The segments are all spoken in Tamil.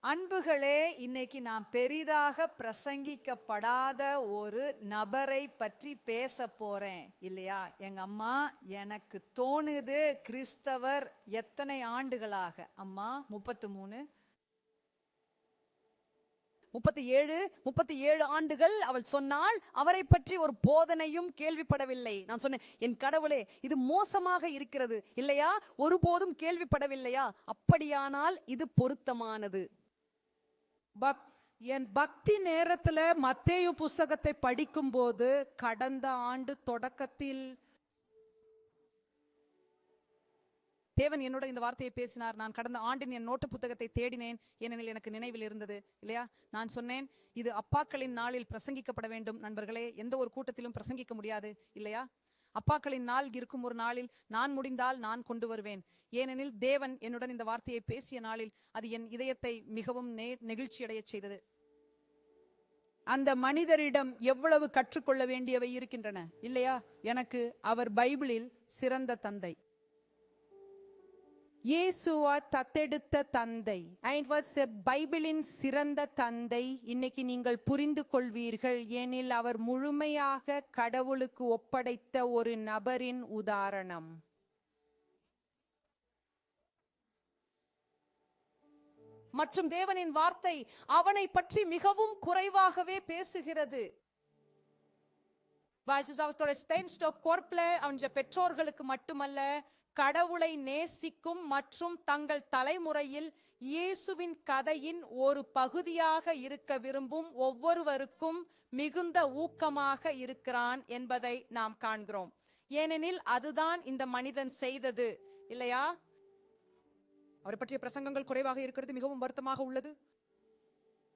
அன்புகளே, இன்னைக்கு நான் பெரிதாக பிரசங்கிக்கப்படாத ஒரு நபரை பற்றி பேச போறேன் இல்லையா? எங்க அம்மா, எனக்கு தோணுது கிறிஸ்தவர் எத்தனை ஆண்டுகளாக? அம்மா 33 37 ஆண்டுகள் அவள் சொன்னால் அவரை பற்றி ஒரு போதனையும் கேள்விப்படவில்லை. நான் சொன்னேன், என் கடவுளே, இது மோசமாக இருக்கிறது இல்லையா? ஒருபோதும் கேள்விப்படவில்லையா? அப்படியானால் இது பொருத்தமானது. என் பக்தி நேரத்துல மத்தேயு புஸ்தகத்தை படிக்கும் போது கடந்த ஆண்டு தொடக்கத்தில் தேவன் என்னோட இந்த வார்த்தையை பேசினார். நான் கடந்த ஆண்டின் என் நோட்டு புத்தகத்தை தேடினேன், ஏனெனில் எனக்கு நினைவில் இருந்தது இல்லையா? நான் சொன்னேன், இது அப்பாக்களின் நாளில் பிரசங்கிக்கப்பட வேண்டும். நண்பர்களே, எந்த ஒரு கூட்டத்திலும் பிரசங்கிக்க முடியாது இல்லையா? அப்பாக்களின் நாள் இருக்கும் ஒரு நாளில் நான் முடிந்தால் நான் கொண்டு வருவேன். ஏனெனில் தேவன் என்னுடன் இந்த வார்த்தையை பேசிய நாளில் அது என் இதயத்தை மிகவும் நெகிழ்ச்சி அடைய செய்தது. அந்த மனிதரிடம் எவ்வளவு கற்றுக்கொள்ள வேண்டியவை இருக்கின்றன இல்லையா? எனக்கு அவர் பைபிளில் சிறந்த தந்தை, இயேசுவா தத்தெடுத்த தந்தை, பைபிளின் சிறந்த தந்தை. இன்னைக்கு நீங்கள் புரிந்து கொள்வீர்கள், ஏனில் அவர் முழுமையாக கடவுளுக்கு ஒப்படைத்த ஒரு நபரின் உதாரணம். மற்றும் தேவனின் வார்த்தை அவனை பற்றி மிகவும் குறைவாகவே பேசுகிறது. பெற்றோர்களுக்கு மட்டுமல்ல, கடவுளை நேசிக்கும் மற்றும் தங்கள் தலைமுறையில் இயேசுவின் கதையின் ஒரு பகுதியாக இருக்க விரும்பும் ஒவ்வொருவருக்கும் மிகுந்த ஊக்கமாக இருக்கிறான் என்பதை நாம் காண்கிறோம். ஏனெனில் அதுதான் இந்த மனிதன் செய்தது இல்லையா? அவரை பற்றிய பிரசங்கங்கள் குறைவாக இருக்கிறது மிகவும் வருத்தமாக உள்ளது.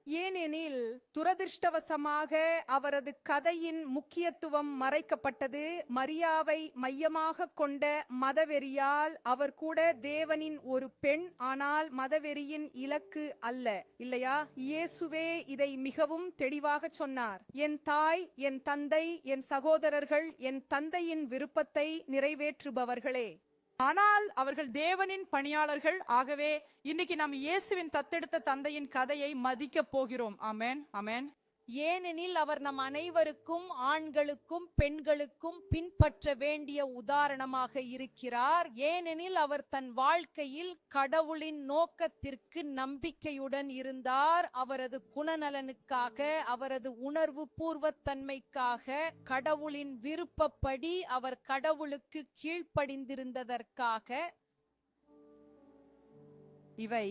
ஏனெனில் துரதிருஷ்டவசமாக அவரது கதையின் முக்கியத்துவம் மறைக்கப்பட்டது. மரியாவை மையமாக கொண்ட மதவெறியால். அவர் கூட தேவனின் ஒரு பெண், ஆனால் மதவெறியின் இலக்கு அல்ல இல்லையா? இயேசுவே இதை மிகவும் தெளிவாக சொன்னார். என் தாய், என் தந்தை, என் சகோதரர்கள் என் தந்தையின் விருப்பத்தை நிறைவேற்றுபவர்களே. ஆனால் அவர்கள் தேவனின் பணியாளர்கள். ஆகவே இன்னைக்கு நாம் இயேசுவின் தத்தெடுத்த தந்தையின் கதையை மதிக்க போகிறோம். ஆமென், ஆமென். ஏனெனில் அவர் நம் அனைவருக்கும், ஆண்களுக்கும் பெண்களுக்கும் பின்பற்ற வேண்டிய உதாரணமாக இருக்கிறார். ஏனெனில் அவர் தன் வாழ்க்கையில் கடவுளின் நோக்கத்திற்கு நம்பிக்கையுடன் இருந்தார். அவரது குணநலனுக்காக, அவரது உணர்வு பூர்வத்தன்மைக்காக, கடவுளின் விருப்பப்படி அவர் கடவுளுக்கு கீழ்ப்படிந்திருந்ததற்காக. இவை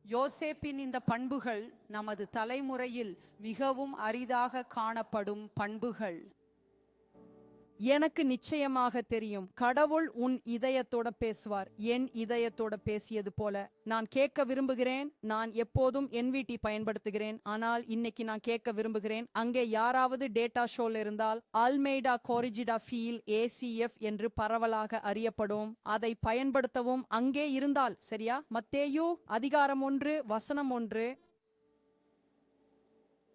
யோசேப்பின் இந்த பண்புகள் நமது தலைமுறையில் மிகவும் அரிதாக காணப்படும் பண்புகள். எனக்கு நிச்சயமாக தெரியும், கடவுள் உன் இதயத்தோட பேசுவார். என் இதயத்தோட பேசியது போல நான் கேட்க விரும்புகிறேன். நான் எப்போதும் NVT பயன்படுத்துகிறேன், ஆனால் இன்னைக்கு நான் கேட்க விரும்புகிறேன். அங்கே யாராவது டேட்டா ஷோல இருந்தால் அல்மெய்டா கோரிஜிடா ஃபீல் ACF என்று பரவலாக அறியப்படும், அதை பயன்படுத்தவும் அங்கே இருந்தால் சரியா? மத்தேயு அதிகாரம் 1 வசனம் 1.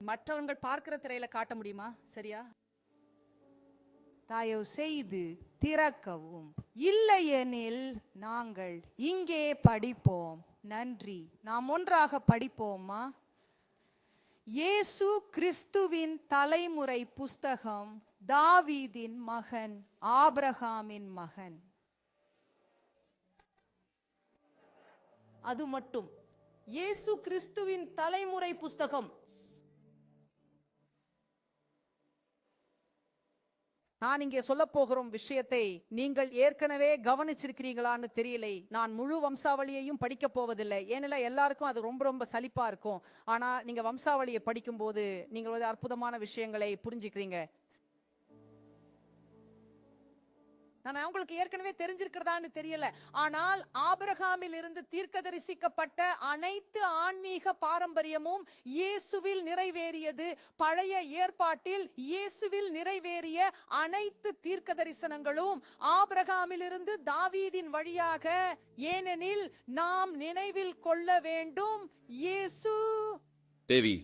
மற்றவங்க பார்க்கிற திரையில காட்ட முடியுமா? சரியா? தயவு செய்து திறக்கவும், இல்லையெனில் நாங்கள் இங்கே படிப்போம். நன்றி. நாம் ஒன்றாக படிப்போமா? இயேசு கிறிஸ்துவின் தலைமுறை புஸ்தகம், தாவீதின் மகன், ஆபிரகாமின் மகன். அது மட்டும். இயேசு கிறிஸ்துவின் தலைமுறை புஸ்தகம். நான் இங்கே சொல்ல போகிறோம் விஷயத்தை நீங்கள் ஏற்கனவே கவனிச்சிருக்கிறீங்களான்னு தெரியலை. நான் முழு வம்சாவளியையும் படிக்க போவதில்லை, ஏனெல்லாம் எல்லாருக்கும் அது ரொம்ப ரொம்ப சலிப்பா இருக்கும். ஆனா நீங்க வம்சாவளியை படிக்கும் போது நீங்கள் அற்புதமான விஷயங்களை புரிஞ்சுக்கிறீங்க. நான் உங்களுக்கு ஏற்கனவே தெரிஞ்சிருக்கிறதான்னு தெரியல, ஆனால் ஆபிரகாமில் இருந்து தீர்க்கதரிசிக்கப்பட்ட அனைத்து ஆன்மீக பாரம்பரியமும் இயேசுவில் நிறைவேறியது. பழைய ஏற்பாட்டில் இயேசுவில் நிறைவேறிய அனைத்து தீர்க்க தரிசனங்களும் ஆபிரகாமில் இருந்து தாவீதின் வழியாக. ஏனெனில் நாம் நினைவில் கொள்ள வேண்டும், இயேசு தேவி,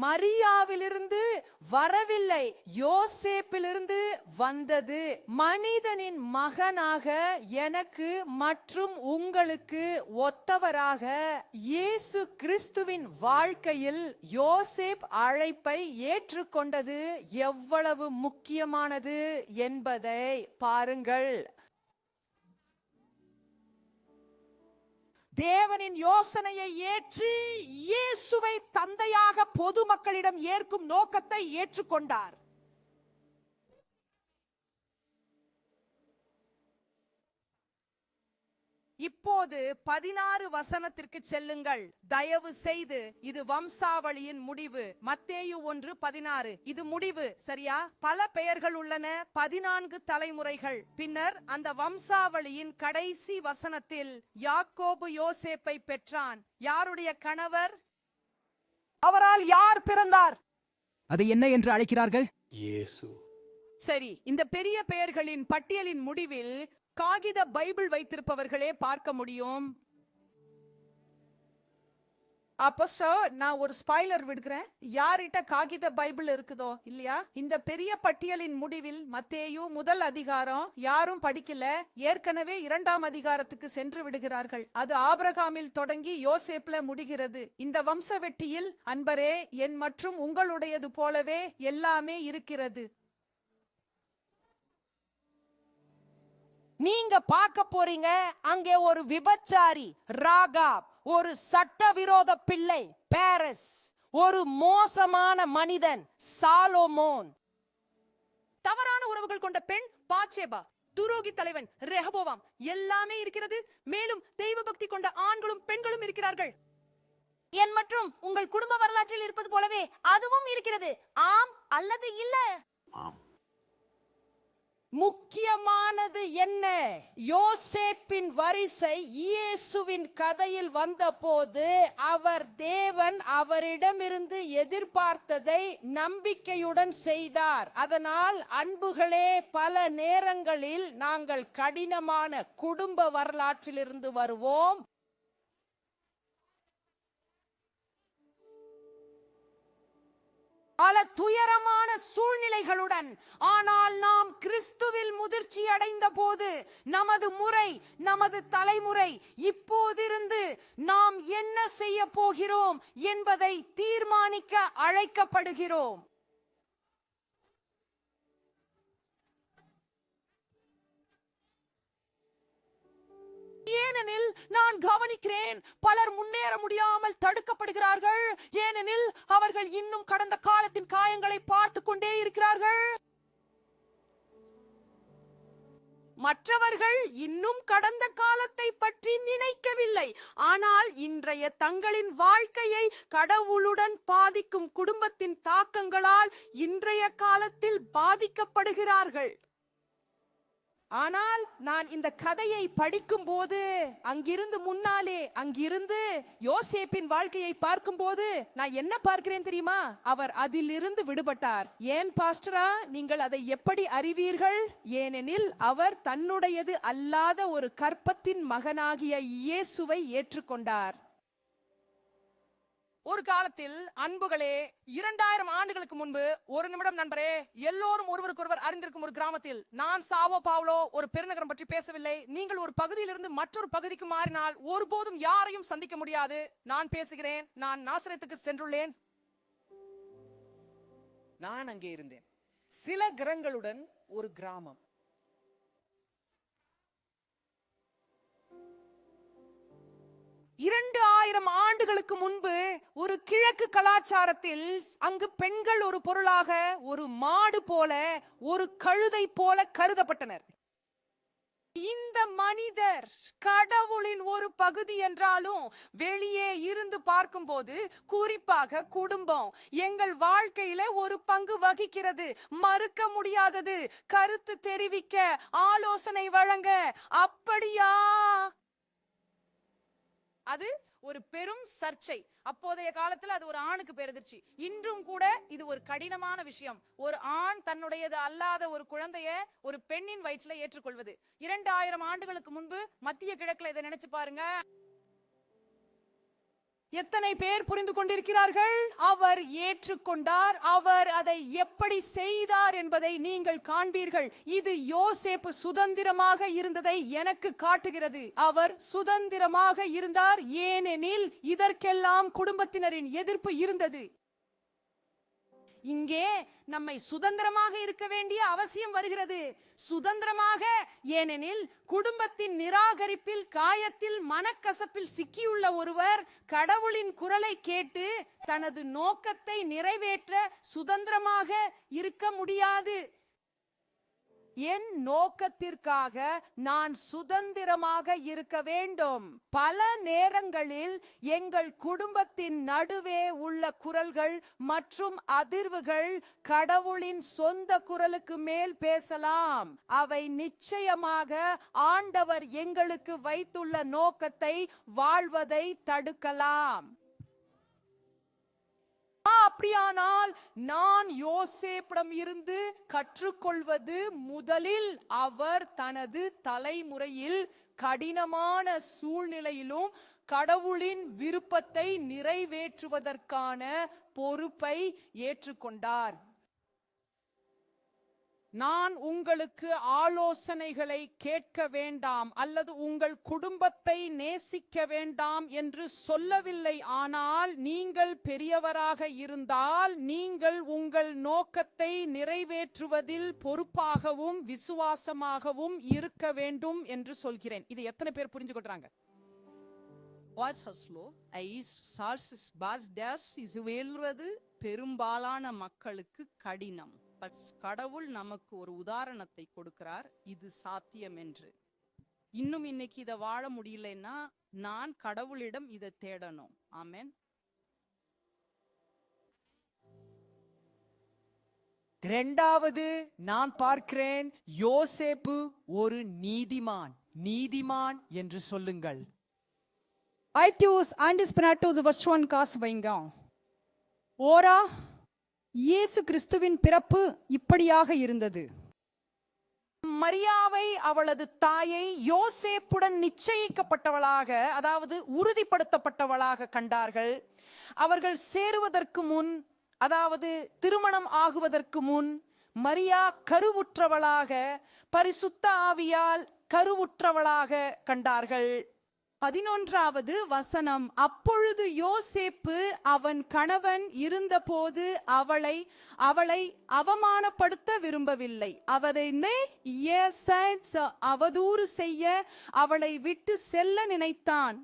மரியாவிலிருந்து வரவில்லை, யோசேப்பிலிருந்து வந்தது. மனிதனின் மகனாக எனக்கு மற்றும் உங்களுக்கு ஒத்தவராக இயேசு கிறிஸ்துவின் வாழ்க்கையில் யோசேப் அழைப்பை ஏற்றுக்கொண்டது எவ்வளவு முக்கியமானது என்பதை பாருங்கள். தேவனின் யோசனையை ஏற்று இயேசுவை தந்தையாக பொதுமக்களிடம் ஏற்கும் நோக்கத்தை ஏற்றுக்கொண்டார். இப்போது 16 வசனத்திற்கு செல்லுங்கள் தயவு செய்து. இது வம்சாவளியின் முடிவு. மத்தேயு 1:16. இது முடிவு, சரியா? பல பெயர்கள் உள்ளன, 14 தலைமுறைகள். பின்னர் அந்த வம்சாவளியின் கடைசி வசனத்தில் யாக்கோபு யோசேப்பை பெற்றான். யாருடைய கணவர்? அவரால் யார் பிறந்தார்? அது என்ன என்று அழைக்கிறார்கள்? இயேசு. சரி, இந்த பெரிய பெயர்களின் பட்டியலின் முடிவில் காகித பைபிள் வைத்திருப்பவர்களே பார்க்க முடியும். அப்போ நான் ஒரு ஸ்பாய்லர் விடுகிறேன். யார்கிட்ட காகித பைபிள் இருக்குதோ இல்லையா, இந்த பெரிய பட்டியலின் முடிவில் மத்தேயு முதல் அதிகாரம் யாரும் படிக்கல, ஏற்கனவே 2ஆம் அதிகாரத்துக்கு சென்று விடுகிறார்கள். அது ஆபிரகாமில் தொடங்கி யோசேப்ல முடிகிறது. இந்த வம்சவெட்டியில் அன்பரே, என் மற்றும் உங்களுடையது போலவே எல்லாமே இருக்கிறது. நீங்க பார்க்க போறீங்க, அங்கே ஒரு விபச்சாரி ராகாப், ஒரு சட்டவிரோத பிள்ளை பேரஸ், ஒரு மோசமான மனிதன் சாலோமோன், தவறான உறவுகள் கொண்ட பெண் பாத்சேபா, துரோகி தலைவன் ரெஹபோவாம், எல்லாமே இருக்கிறது. மேலும் தெய்வ பக்தி கொண்ட ஆண்களும் பெண்களும் இருக்கிறார்கள். என் மற்றும் உங்கள் குடும்ப வரலாற்றில் இருப்பது போலவே அதுவும் இருக்கிறது. ஆம் அல்லது இல்ல? ஆம். முக்கியமானது என்ன? யோசேப்பின் வரிசை இயேசுவின் கதையில் வந்தபோது அவர் தேவன் அவரிடமிருந்து எதிர்பார்த்ததை நம்பிக்கையுடன் செய்தார். அதனால் அன்புகளே, பல நேரங்களில் நாங்கள் கடினமான குடும்ப வரலாற்றிலிருந்து வருவோம். பல துயரமான சூழ்நிலைகளுடன். ஆனால் நாம் கிறிஸ்துவில் முதிர்ச்சி அடைந்த போது நமது முறை, நமது தலைமுறை இப்போதிருந்து நாம் என்ன செய்ய போகிறோம் என்பதை தீர்மானிக்க அழைக்கப்படுகிறோம். ஏனெனில் நான் கவனிக்கிறேன், பலர் முன்னேற முடியாமல் தடுக்கப்படுகிறார்கள். ஏனெனில் அவர்கள் இன்னும் கடந்த காலத்தின் காயங்களை பார்த்து கொண்டே இருக்கிறார்கள். மற்றவர்கள் இன்னும் கடந்த காலத்தை பற்றி நினைக்கவில்லை. ஆனால் இன்றைய தங்களின் வாழ்க்கையை கடவுளுடன் பாதிக்கும் குடும்பத்தின் தாக்கங்களால் இன்றைய காலத்தில் பாதிக்கப்படுகிறார்கள். ஆனால் நான் இந்த கதையை படிக்கும் போது, அங்கிருந்து யோசேப்பின் வாழ்க்கையை பார்க்கும் போது நான் என்ன பார்க்கிறேன் தெரியுமா? அவர் அதிலிருந்து விடுபட்டார். ஏன் பாஸ்டரா, நீங்கள் அதை எப்படி அறிவீர்கள்? ஏனெனில் அவர் தன்னுடையது அல்லாத ஒரு கற்பத்தின் மகனாகிய இயேசுவை ஏற்றுக்கொண்டார். ஒரு காலத்தில் அன்புகளே, 2000 ஆண்டுகளுக்கு முன்பு, ஒரு நிமிடம் நண்பரே, எல்லோரும் ஒருவருக்கொருவர் அறிந்திருக்கும் ஒரு கிராமத்தில், நான் சாவோ பாவ்லோ ஒரு பெருநகரம் பற்றி பேசவில்லை. நீங்கள் ஒரு பகுதியிலிருந்து மற்றொரு பகுதிக்கு மாறினால் ஒருபோதும் யாரையும் சந்திக்க முடியாது. நான் பேசுகிறேன். நான் நாசரேத்துக்கு சென்றுள்ளேன். நான் அங்கே இருந்தேன். சில கிரகங்களுடன் ஒரு கிராமம். இரண்டு 2000 ஆண்டுகளுக்கு முன்பு ஒரு கிழக்கு கலாச்சாரத்தில் அங்கு பெண்கள் ஒரு பொருளாக, ஒரு மாடு போல, ஒரு கழுதை போல கருதப்பட்டனர். இந்த மனிதர் கடவுளின் ஒரு பகுதி என்றாலும் வெளியே இருந்து பார்க்கும்போது, குறிப்பாக குடும்பம் எங்கள் வாழ்க்கையில ஒரு பங்கு வகிக்கிறது. மறுக்க முடியாதது. கருத்து தெரிவிக்க, ஆலோசனை வழங்க. அப்படியா? அது ஒரு பெரும் சர்ச்சை. அப்போதைய காலத்துல அது ஒரு ஆணுக்கு பெருதிர்ச்சி. இன்றும் கூட இது ஒரு கடினமான விஷயம். ஒரு ஆண் தன்னுடையது அல்லாத ஒரு குழந்தைய ஒரு பெண்ணின் வயிற்றுல ஏற்றுக்கொள்வது. 2000 ஆண்டுகளுக்கு முன்பு மத்திய கிழக்குல இதை நினைச்சு பாருங்க. எத்தனை பேர் புரிந்து கொண்டிருக்கிறார்கள்? அவர் ஏற்றுக்கொண்டார். அவர் அதை எப்படி செய்தார் என்பதை நீங்கள் காண்பீர்கள். இது யோசேப்பு சுதந்திரமாக இருந்ததை எனக்கு காட்டுகிறது. அவர் சுதந்திரமாக இருந்தார், ஏனெனில் இதற்கெல்லாம் குடும்பத்தினரின் எதிர்ப்பு இருந்தது. இங்கே நம்மை சுதந்திரமாக இருக்க வேண்டிய அவசியம் வருகிறது. சுதந்திரமாக, ஏனெனில் குடும்பத்தின் நிராகரிப்பில், காயத்தில், மனக்கசப்பில் சிக்கியுள்ள ஒருவர் கடவுளின் குரலை கேட்டு தனது நோக்கத்தை நிறைவேற்ற சுதந்திரமாக இருக்க முடியாது. என் நோக்கத்திற்காக நான் சுதந்திரமாக இருக்க வேண்டும். பல நேரங்களில் எங்கள் குடும்பத்தின் நடுவே உள்ள குரல்கள் மற்றும் அதிர்வுகள் கடவுளின் சொந்த குரலுக்கு மேல் பேசலாம். அவை நிச்சயமாக ஆண்டவர் எங்களுக்கு வைத்துள்ள நோக்கத்தை வாழ்வதை தடுக்கலாம். அப்படியானால் நான் யோசேப்பிடம் இருந்து கற்றுக்கொள்வது, முதலில் அவர் தனது தலைமுறையில் கடினமான சூழ்நிலையிலும் கடவுளின் விருப்பத்தை நிறைவேற்றுவதற்கான பொறுப்பை ஏற்றுக்கொண்டார். நான் உங்களுக்கு ஆலோசனைகளை கேட்க வேண்டாம் அல்லது உங்கள் குடும்பத்தை நேசிக்க வேண்டாம் என்று சொல்லவில்லை. ஆனால் நீங்கள் பெரியவராக இருந்தால் நீங்கள் உங்கள் நோக்கத்தை நிறைவேற்றுவதில் பொறுப்பாகவும் விசுவாசமாகவும் இருக்க வேண்டும் என்று சொல்கிறேன். இது எத்தனை பேர் புரிஞ்சு கொள்றாங்க? பெரும்பாலான மக்களுக்கு கடினம். கடவுள் நமக்கு ஒரு உதாரணத்தை கொடுக்கிறார், இது சாத்தியம் என்று. இன்னும் இன்னைக்கு இதை வாழ முடியலன்னா நான் கடவுளிடம் இதை தேடணும். ஆமென். இரண்டாவது நான் பார்க்கிறேன், யோசேப்பு ஒரு நீதிமான். நீதிமான் என்று சொல்லுங்கள். Aetius antes Pinatus versuan kas vaingam. Ora இயேசு கிறிஸ்துவின் பிறப்பு இப்படியாக இருந்தது. மரியாவை அவளது தாயை யோசேப்புடன் நிச்சயிக்கப்பட்டவளாக, அதாவது உறுதிப்படுத்தப்பட்டவளாக கண்டார்கள். அவர்கள் சேருவதற்கு முன், அதாவது திருமணம் ஆகுவதற்கு முன் மரியா கருவுற்றவளாக, பரிசுத்த ஆவியால் கருவுற்றவளாக கண்டார்கள். 11வது வசனம், அப்பொழுது யோசேப்பு அவன் கணவன் இருந்தபோது அவளை அவமானப்படுத்த விரும்பவில்லை. அவதூறு செய்ய அவளை விட்டு செல்ல நினைத்தான்.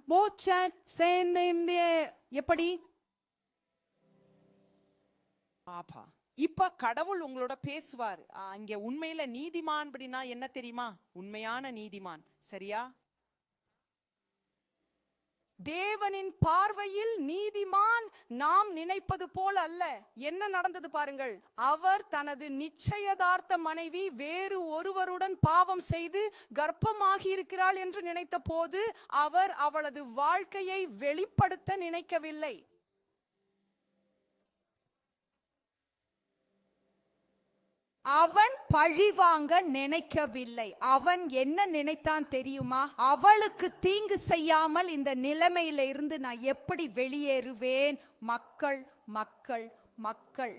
எப்படி? பாப்பா, இப்ப கடவுள் உங்களோட பேசுவார். இங்க உண்மையில நீதிமான் அப்படின்னா என்ன தெரியுமா? உண்மையான நீதிமான். சரியா? தேவனின் பார்வையில் நீதிமான் நாம் நினைப்பது போல் அல்ல. என்ன நடந்தது பாருங்கள். அவர் தனது நிச்சயதார்த்த மனைவி வேறு ஒருவருடன் பாவம் செய்து கர்ப்பமாகி இருக்கிறாள் என்று நினைத்த போது அவர் அவளது வாழ்க்கையை வெளிப்படுத்த நினைக்கவில்லை. அவன் பழி வாங்க நினைக்கவில்லை. அவன் என்ன நினைத்தான் தெரியுமா? அவளுக்கு தீங்கு செய்யாமல் இந்த நிலைமையில இருந்து நான் எப்படி வெளியேறுவேன்? மக்கள் மக்கள் மக்கள்.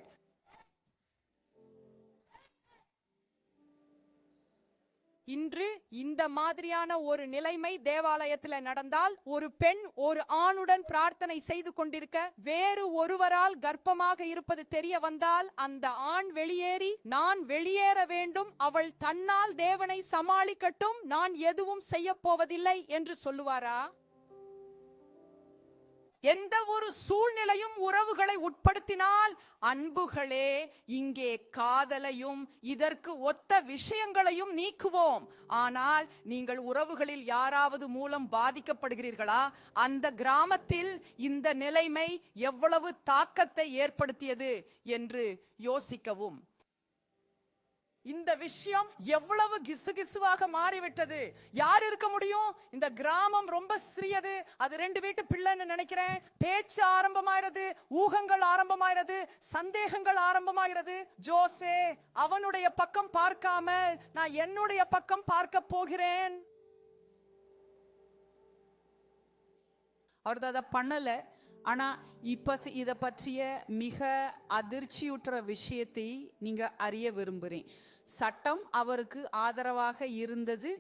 இன்று இந்த மாதிரியான ஒரு நிலைமை தேவாலயத்தில் நடந்தால், ஒரு பெண் ஒரு ஆணுடன் பிரார்த்தனை செய்து கொண்டிருக்க வேறு ஒருவரால் கர்ப்பமாக இருப்பது தெரிய வந்தால் அந்த ஆண் வெளியேறி, நான் வெளியேற வேண்டும், அவள் தன்னால் தேவனை சமாளிக்கட்டும், நான் எதுவும் செய்ய போவதில்லை என்று சொல்லுவாரா? எந்த ஒரு சூழ்நிலையும் உறவுகளை உட்படுத்தினால், அன்புகளே, இங்கே காதலையும் இதற்கு ஒத்த விஷயங்களையும் நீக்குவோம். ஆனால் நீங்கள் உறவுகளில் யாராவது மூலம் பாதிக்கப்படுகிறீர்களா? அந்த கிராமத்தில் இந்த நிலைமை எவ்வளவு தாக்கத்தை ஏற்படுத்தியது என்று யோசிக்கவும். இந்த விஷயம் எவ்வளவு கிசுகிசுவாக மாறிவிட்டது. யார் இருக்க முடியும்? இந்த கிராமம் ரொம்ப சிறியது, அது 2 வீட்டு பிள்ளைன்னு நினைக்கிறேன். பேச்சு ஆரம்பமாயிறது, ஊகங்கள் ஆரம்பமாயிறது, சந்தேகங்கள் ஆரம்பமாயிறது. ஜோசே அவனுடைய பக்கம் பார்க்காமல் நான் என்னுடைய பக்கம் பார்க்க போகிறேன். அவர் அதை பண்ணல. ஆனா இப்ப இத பற்றிய மிக அதிர்ச்சியுற்ற விஷயத்தை நீங்க அறிய விரும்புறேன். சட்டம் அவருக்கு ஆதரவாக இருந்தது.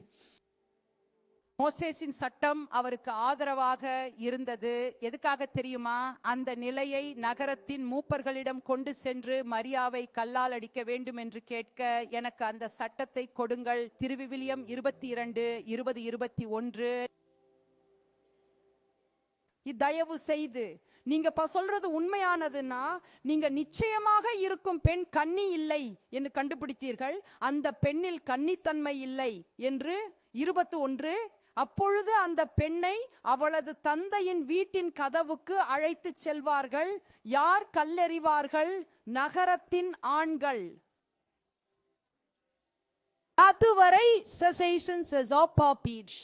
மோசேசின் சட்டம் அவருக்கு ஆதரவாக இருந்தது. எதுக்காக தெரியுமா? அந்த நிலையை நகரத்தின் மூப்பர்களிடம் கொண்டு சென்று மரியாவை கல்லால் அடிக்க வேண்டும் என்று கேட்க, எனக்கு அந்த சட்டத்தை கொடுங்கள். திருவிவிலியம் 22:20-21. தயவு செய்து நீங்க சொல்றது உண்மையானதுன்னா, நீங்க நிச்சயமாக இருக்கும் பெண் கன்னி இல்லை என்று கண்டுபிடித்தீர்கள். அந்த பெண்ணில் கன்னித்தன்மை இல்லை என்று 21. அப்பொழுது அந்த பெண்ணை அவளது தந்தையின் வீட்டின் கதவுக்கு அழைத்து செல்வார்கள். யார் கல்லெறிவார்கள்? நகரத்தின் ஆண்கள். அதுவரை cessation says of papage.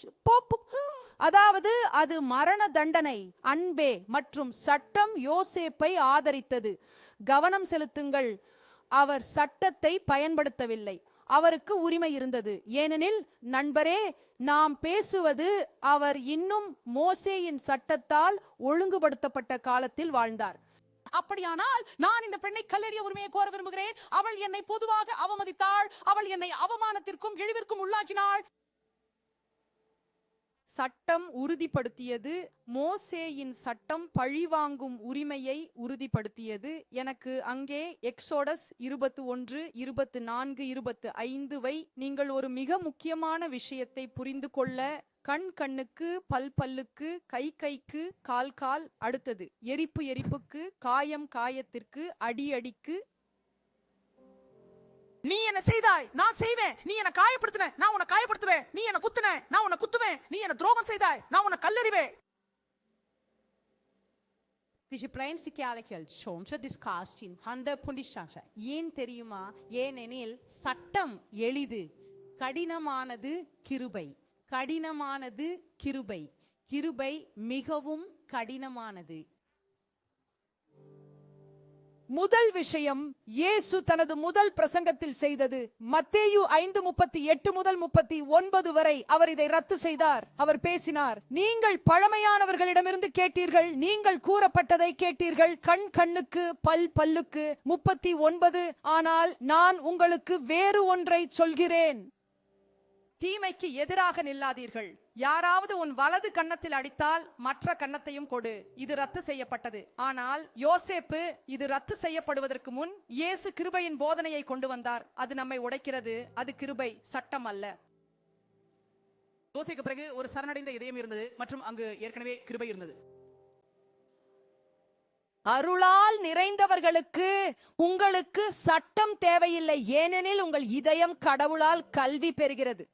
அதாவது அது மரண தண்டனை. அன்பே மற்றும் சட்டம் யோசேப்பை ஆதரித்தது. கவனம் செலுத்துங்கள், அவர் சட்டத்தை பயன்படுத்தவில்லை. அவருக்கு உரிமை இருந்தது. ஏனெனில் நண்பரே, நாம் பேசுவது அவர் இன்னும் மோசேயின் சட்டத்தால் ஒழுங்குபடுத்தப்பட்ட காலத்தில் வாழ்ந்தார். அப்படியானால் நான் இந்த பெண்ணை கல்லெறிய உரிமையை கோர விரும்புகிறேன். அவள் என்னை பொதுவாக அவமதித்தாள். அவள் என்னை அவமானத்திற்கும் இழிவிற்கும் உள்ளாக்கினாள். சட்டம் உறுதிப்படுத்தியது. மோசேயின் சட்டம் பழிவாங்கும் உரிமையை உறுதிப்படுத்தியது. எனக்கு அங்கே எக்ஸோடஸ் 21, 24, 25 நீங்கள் ஒரு மிக முக்கியமான விஷயத்தை புரிந்து கொள்ள, கண் கண்ணுக்கு, பல் பல்லுக்கு, கை கைக்கு, கால் கால், அடுத்தது எரிப்பு எரிப்புக்கு, காயம் காயத்திற்கு, அடி அடிக்கு. நீ என்ன செய்தாய், நான் செய்வேன். நீ என்ன காயப்படுத்தின, நான் உன்னை காயப்படுத்துவேன். நீ என்ன குத்துன, நான் உன்னை குத்துவேன். நீ என்ன துரோகம் செய்தாய், நான் உன்னை கல்லெறிவேன். ஏன் தெரியுமா? ஏனெனில் சட்டம் எளிது, கடினமானது கிருபை. கடினமானது கிருபை, கிருபை மிகவும் கடினமானது. முதல் விஷயம் இயேசு தனது முதல் பிரசங்கத்தில் செய்தது. மத்தேயு 5:38 முதல் 39 வரை அவர் இதை ரத்து செய்தார். அவர் பேசினார், நீங்கள் பழமையானவர்களிடமிருந்து கேட்டீர்கள், நீங்கள் கூறப்பட்டதை கேட்டீர்கள், கண் கண்ணுக்கு, பல் பல்லுக்கு. 39, ஆனால் நான் உங்களுக்கு வேறு ஒன்றை சொல்கிறேன். தீமைக்கு எதிராக நில்லாதீர்கள். யாராவது உன் வலது கன்னத்தில் அடித்தால் மற்ற கன்னத்தையும் கொடு. இது ரத்து செய்யப்பட்டது. ஆனால் யோசேப்பு இது ரத்து செய்யப்படுவதற்கு முன் இயேசு கிருபையின் போதனையை கொண்டு வந்தார். அது நம்மை உடைக்கிறது. அது கிருபை, சட்டம் அல்ல. யோசேக்கு பிறகு ஒரு சரணடைந்த இதயம் இருந்தது மற்றும் அங்கு ஏற்கனவே கிருபை இருந்தது. அருளால் நிறைந்தவர்களுக்கு உங்களுக்கு சட்டம் தேவையில்லை, ஏனெனில் உங்கள் இதயம் கடவுளால் கல்வி பெறுகிறது.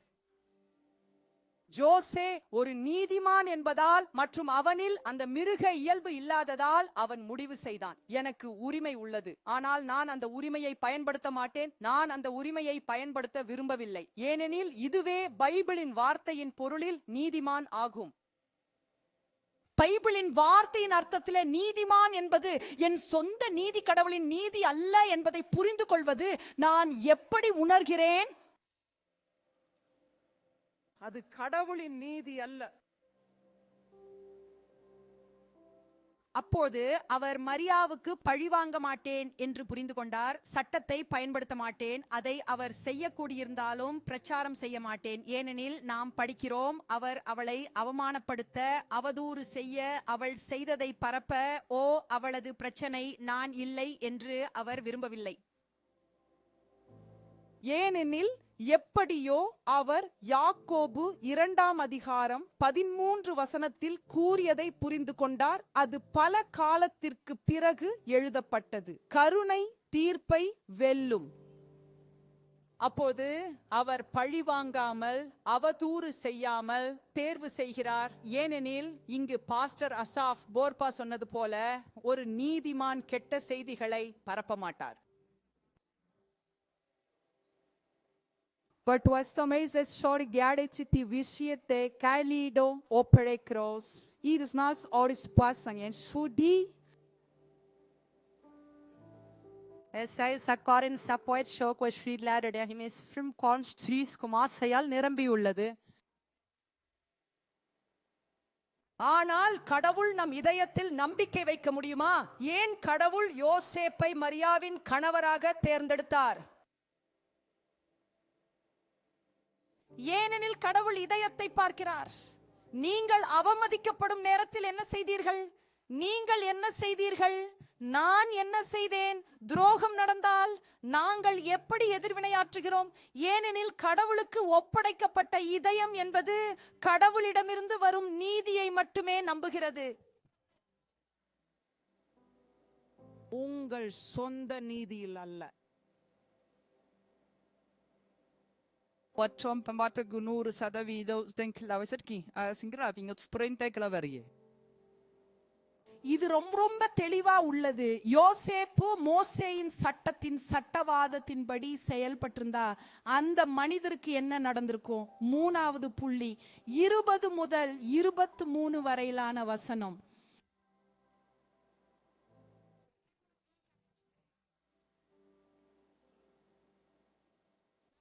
ஜோசே ஒரு நீதிமான் என்பதால் மற்றும் அவனில் அந்த மிருக இயல்பு இல்லாததால் அவன் முடிவு செய்தான், எனக்கு உரிமை உள்ளது, ஆனால் நான் அந்த உரிமையை பயன்படுத்த மாட்டேன். நான் அந்த உரிமையை பயன்படுத்த விரும்பவில்லை, ஏனெனில் இதுவே பைபிளின் வார்த்தையின் பொருளில் நீதிமான் ஆகும். பைபிளின் வார்த்தையின் அர்த்தத்தில் நீதிமான் என்பது என் சொந்த நீதி, கடவுளின் நீதி அல்ல என்பதை புரிந்து கொள்வது. நான் எப்படி உணர்கிறேன்? அது கடவுளின் நீதி அல்ல. அப்போது அவர் மரியாவுக்கு பழிவாங்க மாட்டேன் என்று புரிந்து கொண்டார். சட்டத்தை பயன்படுத்த மாட்டேன், அதை அவர் செய்யக்கூடியிருந்தாலும் பிரச்சாரம் செய்ய மாட்டேன். ஏனெனில் நாம் படிக்கிறோம், அவர் அவளை அவமானப்படுத்த, அவதூறு செய்ய, அவள் செய்ததை பரப்ப, ஓ அவளது பிரச்சனை, நான் இல்லை என்று அவர் விரும்பவில்லை. ஏனெனில் எப்படியோ அவர் யாக்கோபு 2:13 கூறியதை புரிந்து கொண்டார். அது பல காலத்திற்கு பிறகு எழுதப்பட்டது. கருணை தீர்ப்பை வெல்லும். அப்போது அவர் பழிவாங்காமல், அவதூறு செய்யாமல் தேர்வு செய்கிறார். ஏனெனில் இங்கு பாஸ்டர் அசாஃப் போர்பா சொன்னது போல ஒரு நீதிமான் கெட்ட செய்திகளை பரப்ப மாட்டார். But was também sorry gärdet till visjete kalido operekros. Ides nas oris passangen sudi. சக்காரின் சப்பாய்ட் ஷோக் ஸ்ரீலாடடைய ஹிமேஸ் ஃப்ரம் கான்ஸ்ட்ரீஸ் குமாசையால் நிரம்பியுள்ளது. ஆனால் கடவுள் நம் இதயத்தில் நம்பிக்கை வைக்க முடியுமா? ஏன் கடவுள் யோசேப்பை மரியாவின் கணவராக தேர்ந்தெடுத்தார்? ஏனெனில் கடவுள் இதயத்தை பார்க்கிறார். நீங்கள் அவமதிக்கப்படும் நேரத்தில் என்ன செய்தீர்கள்? நீங்கள் என்ன செய்தீர்கள்? நான் என்ன செய்தேன்? துரோகம் நடந்தால் நாங்கள் எப்படி எதிர்வினையாற்றுகிறோம்? ஏனெனில் கடவுளுக்கு ஒப்படைக்கப்பட்ட இதயம் என்பது கடவுளிடமிருந்து வரும் நீதியை மட்டுமே நம்புகிறது. உங்கள் சொந்த நீதியில் அல்ல. Wat Trump mata 100% den klavisatki sin graving at sprinte klaverie. இது ரொம்ப ரொம்ப தெளிவா உள்ளது. யோசேப்பு மோசேயின் சட்டத்தின் சட்டவாதத்தின்படி செயல்பட்டிருந்தா அந்த மனிதருக்கு என்ன நடந்திருக்கும்? 3வது புள்ளி 20 முதல் 23 வரையிலான வசனம்.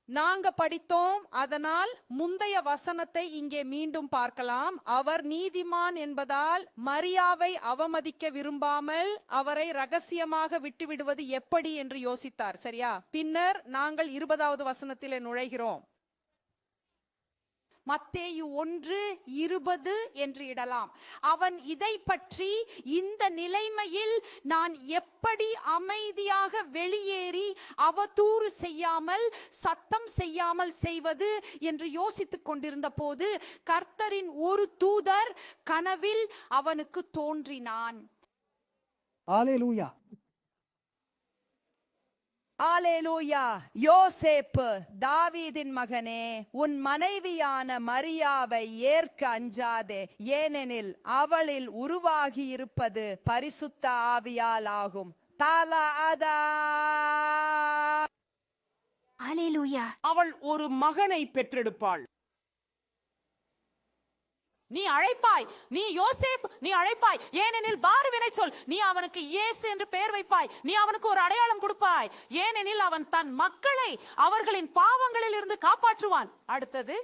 நாங்க படித்தோம், அதனால் முந்தைய வசனத்தை இங்கே மீண்டும் பார்க்கலாம். அவர் நீதிமான் என்பதால் மரியாவை அவமதிக்க விரும்பாமல் அவரை ரகசியமாக விட்டுவிடுவது எப்படி என்று யோசித்தார். சரியா? பின்னர் நாங்கள் 20வது வசனத்திலே நுழைகிறோம். மத்தேயு 1:20 என்று இடலாம். அவன் இதை பற்றி இந்த நிலைமையில் நான் எப்படி அமைதியாக வெளியேறி அவதூறு செய்யாமல் சத்தம் செய்யாமல் செய்வது என்று யோசித்துக் கொண்டிருந்த போது கர்த்தரின் ஒரு தூதர் கனவில் அவனுக்கு தோன்றினான். அல்லேலூயா. அல்லேலூயா. யோசேப்பு, தாவீதின் மகனே, உன் மனைவியான மரியாவை ஏற்க அஞ்சாதே, ஏனெனில் அவளில் உருவாகி இருப்பது பரிசுத்த ஆவியால் ஆகும். அல்லேலூயா. அவள் ஒரு மகனை பெற்றெடுப்பாள். நீ அழைப்பாய், நீ யோசேப், நீ அழைப்பாய், ஏனெனில் பாருவினை சொல். நீ அவனுக்கு இயேசு என்று பெயர் வைப்பாய். நீ அவனுக்கு ஒரு அடையாளம் கொடுப்பாய், ஏனெனில் அவன் தன் மக்களை அவர்களின் பாவங்களில் இருந்து காப்பாற்றுவான். அடுத்தது,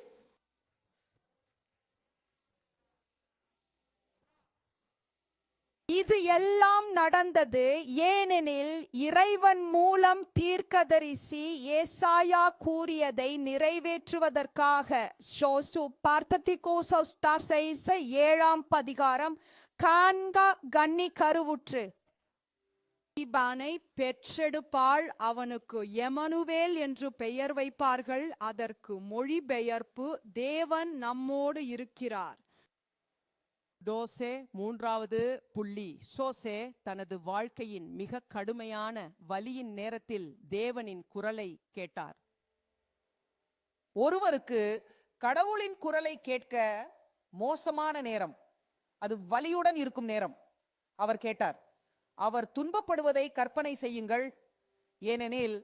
இது எல்லாம் நடந்தது ஏனெனில் இறைவன் மூலம் தீர்க்கதரிசி ஏசாயா கூறியதை நிறைவேற்றுவதற்காக. ஷோசு பார்த்ததிகோசஸ் 7ஆம் அதிகாரம் காண்க கன்னி கருவுற்று தீபானை பெற்றெடுப்பாள், அவனுக்கு எமனுவேல் என்று பெயர் வைப்பார்கள். அதற்கு மொழிபெயர்ப்பு தேவன் நம்மோடு இருக்கிறார். டோசே 3வது புள்ளி. சோசே தனது வாழ்க்கையின் மிக கடுமையான வலியின் நேரத்தில் தேவனின் குரலை கேட்டார். ஒருவருக்கு கடவுளின் குரலை கேட்க மோசமான நேரம், அது வலியுடன் இருக்கும் நேரம். அவர் கேட்டார். அவர் துன்பப்படுவதை கற்பனை செய்யுங்கள், ஏனெனில்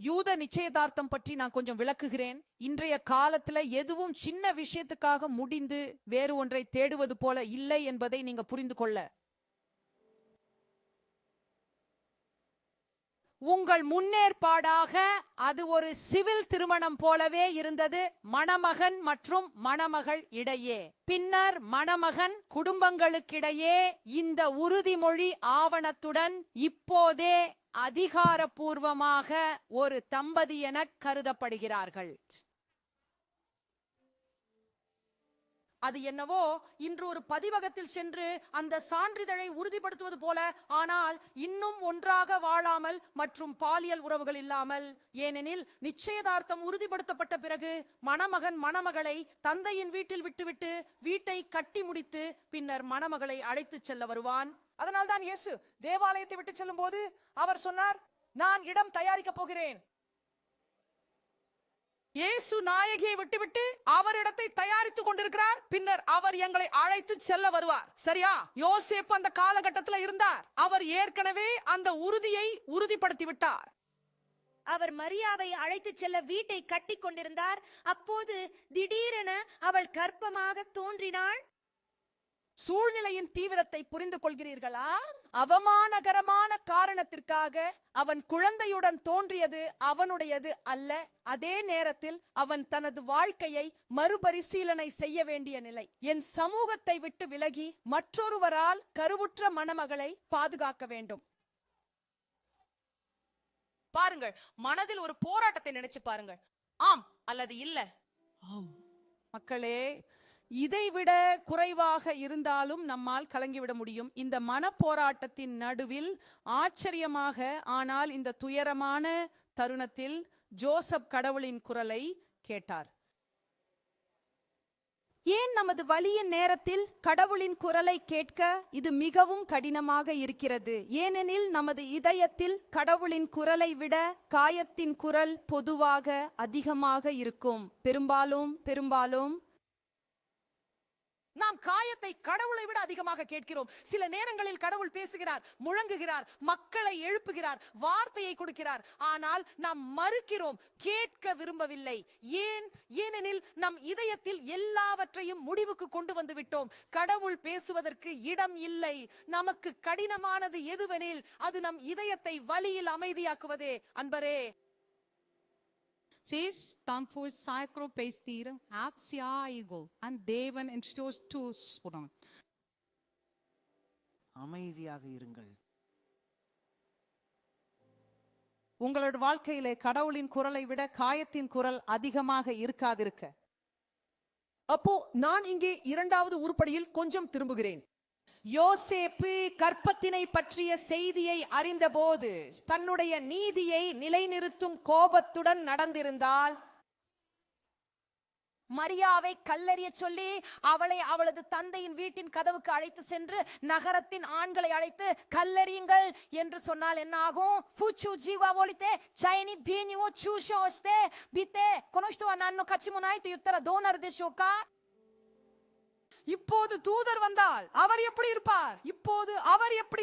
யூத நிச்சயதார்த்தம் பற்றி நான் கொஞ்சம் விளக்குகிறேன். இன்றைய காலத்துல எதுவும் சின்ன விஷயத்துக்காக முடிந்து வேறு ஒன்றை தேடுவது போல இல்லை என்பதை நீங்க புரிந்து கொள்ள. உங்கள் முன்னேற்பாடாக அது ஒரு சிவில் திருமணம் போலவே இருந்தது, மணமகன் மற்றும் மணமகள் இடையே. பின்னர் மணமகன் குடும்பங்களுக்கிடையே இந்த உறுதிமொழி ஆவணத்துடன் இப்போதே அதிகாரப்பூர்வமாக ஒரு தம்பதி என கருதப்படுகிறார்கள். அது என்னவோ இன்று ஒரு பதிவகத்தில் சென்று அந்த சான்றிதழை உறுதிப்படுத்துவது போல, ஆனால் இன்னும் ஒன்றாக வாழாமல் மற்றும் பாலியல் உறவுகள் இல்லாமல். ஏனெனில் நிச்சயதார்த்தம் உறுதிப்படுத்தப்பட்ட பிறகு மணமகன் மணமகளை தந்தையின் வீட்டில் விட்டுவிட்டு வீட்டை கட்டி முடித்து பின்னர் மணமகளை அழைத்து செல்ல வருவான். அதனால்தான் இயேசு தேவாலயத்தை விட்டு செல்லும் போது அவர் சொன்னார், நான் இடம் தயாரிக்க போகிறேன். இயேசு நாயகியை விட்டுவிட்டு அவர் இடத்தை தயாரித்துக் கொண்டிருக்கிறார். பின்னர் அவர் எங்களை அழைத்து செல்ல வருவார். சரியா? யோசேப்பு அந்த காலகட்டத்தில் இருந்தார். அவர் ஏற்கனவே அந்த உறுதியை உறுதிப்படுத்தி விட்டார். அவர் மரியாவை அழைத்து செல்ல வீட்டை கட்டி கொண்டிருந்தார். அப்போது திடீரென அவள் கர்ப்பமாக தோன்றினாள். சூழ்நிலையின் தீவிரத்தை புரிந்து கொள்கிறீர்களா? அவமானகரமான காரணத்திற்காக அவன் குழந்தையுடன் தோன்றியது அவனுடையது அல்ல. அதே நேரத்தில் அவன் தனது வாழ்க்கையை மறுபரிசீலனை செய்ய வேண்டிய நிலை. என் சமூகத்தை விட்டு விலகி மற்றொருவரால் கருவுற்ற மணமகளை பாதுகாக்க வேண்டும். பாருங்கள், மனதில் ஒரு போராட்டத்தை நினைச்சு பாருங்கள். ஆம் அல்லது இல்ல. மக்களே, இதைவிட குறைவாக இருந்தாலும் நம்மால் கலங்கிவிட முடியும். இந்த மனப்போராட்டத்தின் நடுவில் ஆச்சரியமாக, ஆனால் இந்த துயரமான தருணத்தில் ஜோசப் கடவுளின் குரலை கேட்டார். ஏன் நமது வலியின் நேரத்தில் கடவுளின் குரலை கேட்க இது மிகவும் கடினமாக இருக்கிறது? ஏனெனில் நமது இதயத்தில் கடவுளின் குரலை விட காயத்தின் குரல் பொதுவாக அதிகமாக இருக்கும். பெரும்பாலும் நாம் காயத்தை கடவுளை விட அதிகமாக கேட்கிறோம். சில நேரங்களில் கடவுள் பேசுகிறார், முழங்குகிறார், மக்களை எழுப்புகிறார், வார்த்தையை கொடுக்கிறார். ஆனால் நாம் மறுக்கிறோம், கேட்க விரும்பவில்லை. ஏனெனில் நம் இதயத்தில் எல்லாவற்றையும் முடிவுக்கு கொண்டு வந்து விட்டோம். கடவுள் பேசுவதற்கு இடம் இல்லை. நமக்கு கடினமானது எதுவெனில் அது நம் இதயத்தை வலியில் அமைதியாக்குவதே. அன்பரே, Ses dan voor sacropesteren haat Siaigel en Deven en stoos toesprong. அமைதியாக இருங்கள். உங்களோட வாழ்க்கையிலே கடவுளின் குரலை விட காயத்தின் குரல் அதிகமாக இருக்காதிருக்க. அப்போ நான் இங்கே இரண்டாவது உருப்படியில் கொஞ்சம் திரும்புகிறேன். யோசேப்பு கற்பத்தினை பற்றிய செய்தியை அறிந்தபோது தன்னுடைய நீதியை நிலைநிறுத்தும் கோபத்துடன் நடந்திருந்தால், மரியாவை கல்லெறிய சொல்லி அவளை அவளது தந்தையின் வீட்டின் கதவுக்கு அழைத்து சென்று நகரத்தின் ஆண்களை அழைத்து கல்லெறியுங்கள் என்று சொன்னால் என்ன ஆகும்? ஃபுச்சு ஜீவா ஒலித்தே சைனி பீனியோ சூஷோ ஒஸ்தே பித்தே கொனோஷ்டுவா நான்னோ கச்சிமுனாய் துயுத்தர டோனர் தேஷோகா. இப்போது தூதர் வந்தால் அவர் எப்படி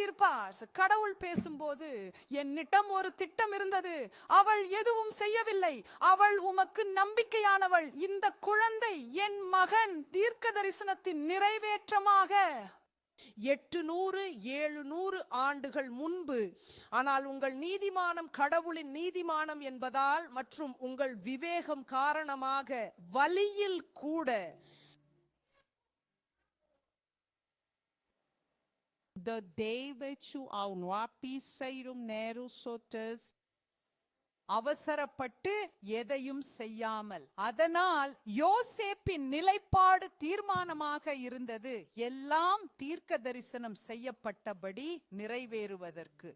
இருப்பார்? கடவுள் பேசும்போது, என்னிடம் ஒரு திட்டம் இருந்தது, அவள் எதுவும் செய்யவில்லை, அவள் உமக்கு நம்பிக்கையானவள், இந்த குழந்தை என் மகன், தீர்க்க தரிசனத்தின் நிறைவேற்றமாக. 800-700 ஆண்டுகள் முன்பு. ஆனால் உங்கள் நீதிமானம் கடவுளின் நீதிமானம் என்பதால் மற்றும் உங்கள் விவேகம் காரணமாக வலியில் கூட The Davidu au noapisseirum nero sotes அவசரப்பட்டு எதையும் செய்யாமல். அதனால் யோசேப்பின் நிலைப்பாடு தீர்மானமாக இருந்தது, எல்லாம் தீர்க்க தரிசனம் செய்யப்பட்டபடி நிறைவேறுவதற்கு.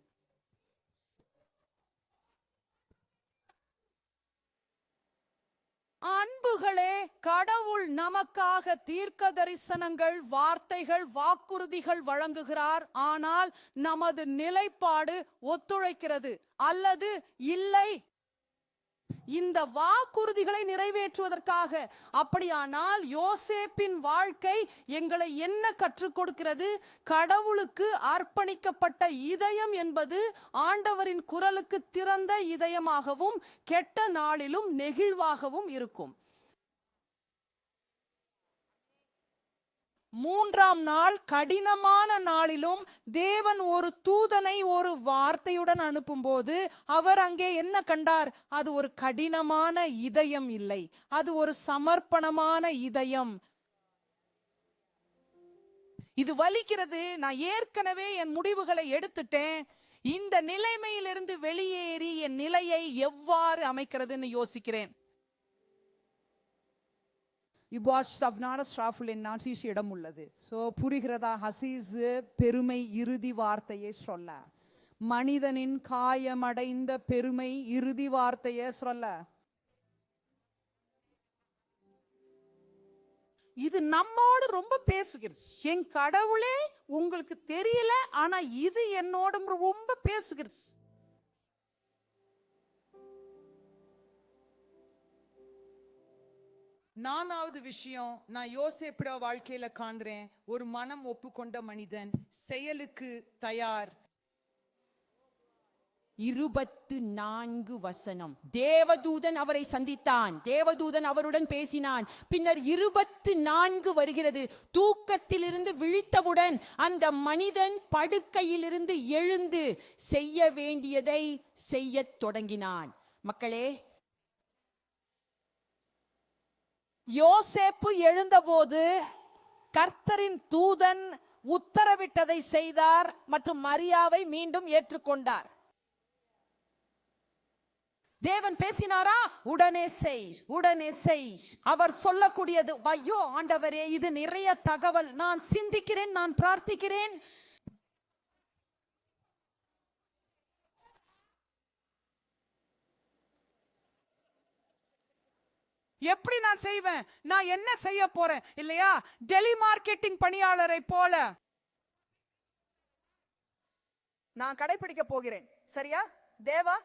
அன்புகளே, கடவுள் நமக்காக தீர்க்க தரிசனங்கள், வார்த்தைகள், வாக்குறுதிகள் வழங்குகிறார். ஆனால் நமது நிலைப்பாடு ஒத்துழைக்கிறது அல்லது இல்லை இந்த வாக்குறுதிகளை நிறைவேற்றுவதற்காக. அப்படியானால் யோசேப்பின் வாழ்க்கை எங்களை என்ன கற்றுக் கொடுக்கிறது? கடவுளுக்கு அர்ப்பணிக்கப்பட்ட இதயம் என்பது ஆண்டவரின் குரலுக்கு திறந்த இதயமாகவும் கெட்ட நாளிலும் நெகிழ்வாகவும் இருக்கும். மூன்றாம் நாள் கடினமான நாளிலும் தேவன் ஒரு தூதனை ஒரு வார்த்தையுடன் அனுப்பும்போது அவர் அங்கே என்ன கண்டார்? அது ஒரு கடினமான இதயம் இல்லை, அது ஒரு சமர்ப்பணமான இதயம். இது வலிக்கிறது, நான் ஏற்கனவே என் முடிவுகளை எடுத்துட்டேன், இந்த நிலைமையிலிருந்து வெளியேறி என் நிலையை எவ்வாறு அமைக்கிறதுன்னு யோசிக்கிறேன். இடம் உள்ளது. சோ புரிகிறதா? ஹசீஸ் பெருமை இறுதி வார்த்தையை சொல்ல, மனிதனின் காயமடைந்த பெருமை இறுதி வார்த்தையை சொல்ல. இது நம்மோடு ரொம்ப பேசுகிறது. என் கடவுளே, உங்களுக்கு தெரியல, ஆனா இது என்னோட ரொம்ப பேசுகிறது. நான்காவது விஷயம் நான் யோசேப்போட வாழ்க்கையில காண்றேன். ஒரு மனம் ஒப்புக்கொண்ட மனிதன், செயலுக்கு தயார். 24 வசனம். தேவதூதன் அவரை சந்தித்தான், தேவதூதன் அவருடன் பேசினான். பின்னர் 24 வருகிறது. தூக்கத்திலிருந்து விழித்தவுடன் அந்த மனிதன் படுக்கையிலிருந்து எழுந்து செய்ய வேண்டியதை செய்யத் தொடங்கினான். மக்களே, யோசேப்பு எழுந்தபோது கர்த்தரின் தூதன் உத்தரவிட்டதை செய்தார் மற்றும் மரியாவை மீண்டும் ஏற்றுக்கொண்டார். தேவன் பேசினாரா? உடனே செய், உடனே செய். அவர் சொல்லக்கூடியது, ஐயோ ஆண்டவரே, இது நிறைய தகவல், நான் சிந்திக்கிறேன், நான் பிரார்த்திக்கிறேன். எப்படி நான் செய்வேன்? நான் என்ன செய்ய போறேன்? இல்லையா, டெலிமார்க்கெட்டிங் பணியாளரை போல நான் கடைபிடிக்க போகிறேன். சரியா தேவா?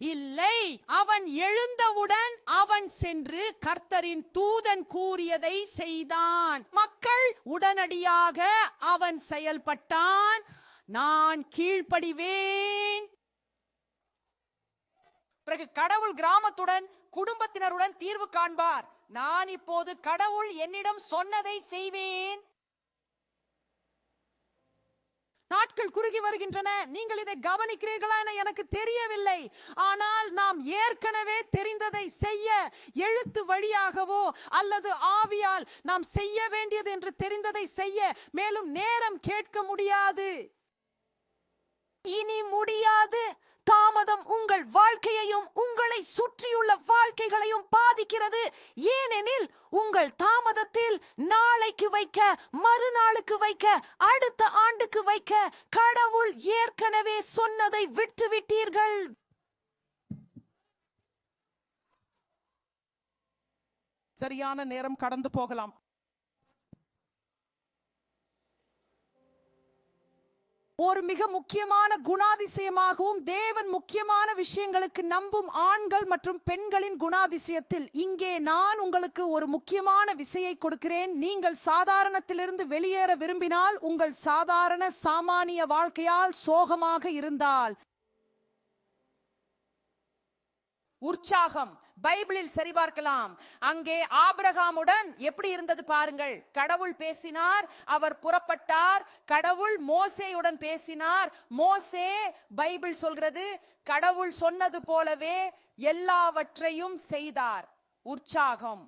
இல்லை, அவன் எழுந்தவுடன் அவன் சென்று கர்த்தரின் தூதன் கூறியதை செய்தான். மக்கள் உடனடியாக அவன் செயல்பட்டான். நான் கீழ்ப்படிவேன். பிறகு கடவுள் கிராமத்துடன் குடும்பத்தினருடன் தீர்வு காண்பார். நான் இப்போது கடவுள் என்னிடம் சொன்னதை செய்வேன். நாட்கள் குறுகி வருகின்றன. நீங்கள் இதை கவனிக்கிறீர்களா என எனக்கு தெரியவில்லை. ஆனால் நாம் ஏற்கனவே தெரிந்ததை செய்ய எழுத்து வழியாகவோ அல்லது ஆவியால் நாம் செய்ய வேண்டியது என்று தெரிந்ததை செய்ய மேலும் நேரம் கேட்க முடியாது. இனி முடியாது. தாமதம் உங்கள் வாழ்க்கையையும் உங்களை சுற்றியுள்ள வாழ்க்கைகளையும் பாதிக்கிறது. ஏனெனில் உங்கள் தாமதத்தில் நாளைக்கு வைக்க, மறுநாளுக்கு வைக்க, அடுத்த ஆண்டுக்கு வைக்க கடவுள் ஏற்கனவே சொன்னதை விட்டுவிட்டீர்கள். சரியான நேரம் கடந்து போகலாம். ஒரு மிக முக்கியமான குணாதிசயமாகவும் தேவன் முக்கியமான விஷயங்களுக்கு நம்பும் ஆண்கள் மற்றும் பெண்களின் குணாதிசயத்தில் இங்கே நான் உங்களுக்கு ஒரு முக்கியமான விசையை கொடுக்கிறேன். நீங்கள் சாதாரணத்திலிருந்து வெளியேற விரும்பினால், உங்கள் சாதாரண சாமானிய வாழ்க்கையால் சோகமாக இருந்தால், உற்சாகம் பைபிளில் சரிபார்க்கலாம். அங்கே ஆபிரகாமுடன் எப்படி இருந்தது பாருங்கள். கடவுள் பேசினார், அவர் புறப்பட்டார். கடவுள் மோசேயுடன் பேசினார். மோசே, பைபிள் சொல்கிறது, கடவுள் சொன்னது போலவே எல்லாவற்றையும் செய்தார். உற்சாகம்.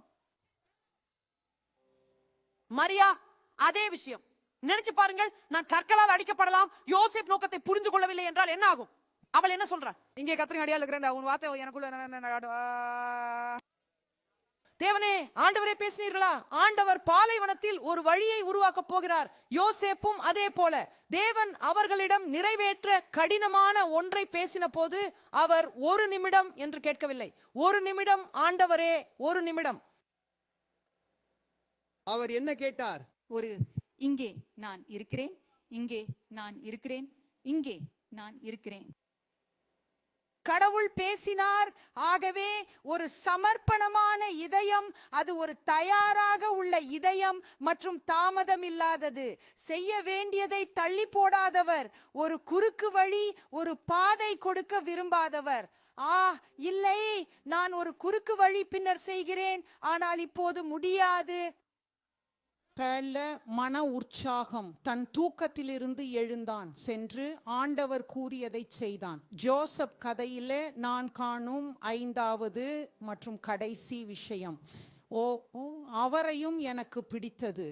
மரியா அதே விஷயம். நினைச்சு பாருங்கள், நான் கற்களால் அடிக்கப்படலாம். யோசேப் நோக்கத்தை புரிந்து கொள்ளவில்லை என்றால் என்ன ஆகும்? அவள் என்ன சொல்றாள்? இங்கே கத்திரிங்க அடியால் இருக்கிறேன், உன் வார்த்தை எனக்குள்ள. தேவனே, ஆண்டவரே பேசினீர்களா? ஆண்டவர் பாலைவனத்தில் ஒரு வழியை உருவாக்க போகிறார். யோசேப்பும் அதே போல தேவன் அவர்களிடம் நிறைவேற்ற கடினமான ஒன்றை பேசின போது அவர் ஒரு நிமிடம் என்று கேட்கவில்லை. ஒரு நிமிடம் ஆண்டவரே, ஒரு நிமிடம். அவர் என்ன கேட்டார்? ஒரு இங்கே நான் இருக்கிறேன், இங்கே நான் இருக்கிறேன், இங்கே நான் இருக்கிறேன். கடவுள் பேசினார். ஆகவே ஒரு சமர்ப்பணமான இதயம், அது ஒரு தயாராக உள்ள இதயம் மற்றும் தாமதம் இல்லாதது. செய்ய வேண்டியதை தள்ளி போடாதவர், ஒரு குறுக்கு வழி, ஒரு பாதை கொடுக்க விரும்பாதவர். இல்லை, நான் ஒரு குறுக்கு வழி பின்னர் செய்கிறேன், ஆனால் இப்போது முடியாது. மன உற்சாகம். தன் தூக்கத்திலிருந்து எழுந்தான், சென்று ஆண்டவர் கூறியதை செய்தான். ஜோசப் கதையிலே நான் காணும் 5வது மற்றும் கடைசி விஷயம். அவரையும் எனக்கு பிடித்தது.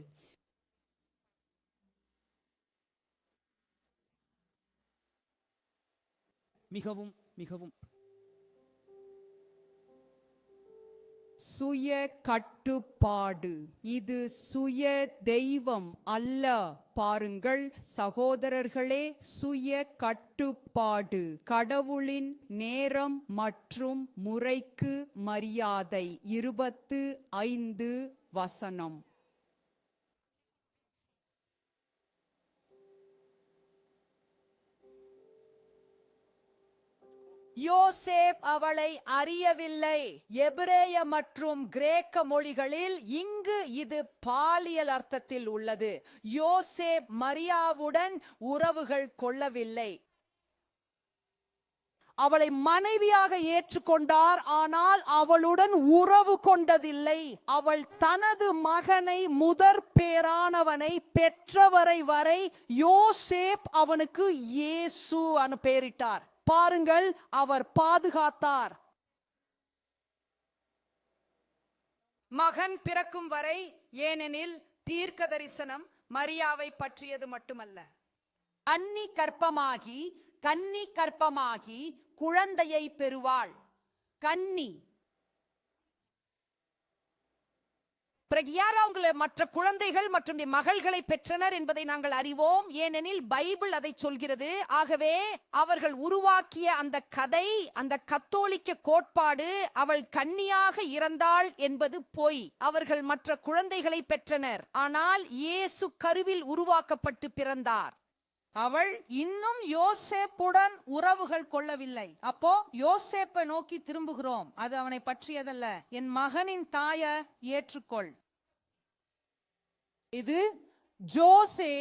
மிகவும் மிகவும் சுய கட்டுப்பாடு. இது சுய தெய்வம் அல்ல. பாருங்கள் சகோதரர்களே, சுய கட்டுப்பாடு, கடவுளின் நேரம் மற்றும் முறைக்கு மரியாதை. 25 வசனம். யோசேப் அவளை அறியவில்லை. எபிரேய மற்றும் கிரேக்க மொழிகளில் இங்கு இது பாலியல் அர்த்தத்தில் உள்ளது. யோசேப் மரியாவுடன் உறவுகள் கொள்ளவில்லை. அவளை மனைவியாக ஏற்றுக்கொண்டார். ஆனால் அவளுடன் உறவு கொண்டதில்லை. அவள் தனது மகனை முதற் பேரானவனை பெற்றவரை வரை யோசேப் அவனுக்கு இயேசு அனு பெயரிட்டார். பாருங்கள், அவர் பாதுகாத்தார். மகன் பிறக்கும் வரை, ஏனெனில் தீர்க்க தரிசனம் மரியாவை பற்றியது மட்டுமல்ல. அன்னி கற்பமாகி கன்னி கற்பமாகி குழந்தையை பெறுவாள். கன்னி பிறகு யார் அவங்கள மற்ற குழந்தைகள் மற்றும் மகள்களை பெற்றனர் என்பதை நாங்கள் அறிவோம். ஏனெனில் பைபிள் அதை சொல்கிறது. ஆகவே அவர்கள் உருவாக்கிய அந்த கதை, அந்த கத்தோலிக்க கோட்பாடு, அவள் கன்னியாக இறந்தாள் என்பது பொய். அவர்கள் மற்ற குழந்தைகளை பெற்றனர். ஆனால் இயேசு கருவில் உருவாக்கப்பட்டு பிறந்தார். அவள் இன்னும் யோசேப்புடன் உறவுகள் கொள்ளவில்லை. அப்போ யோசேப்பை நோக்கி திரும்புகிறோம். அது அவனை பற்றியதல்ல. என் மகனின் தாய ஏற்றுக்கொள். இது ஜோசே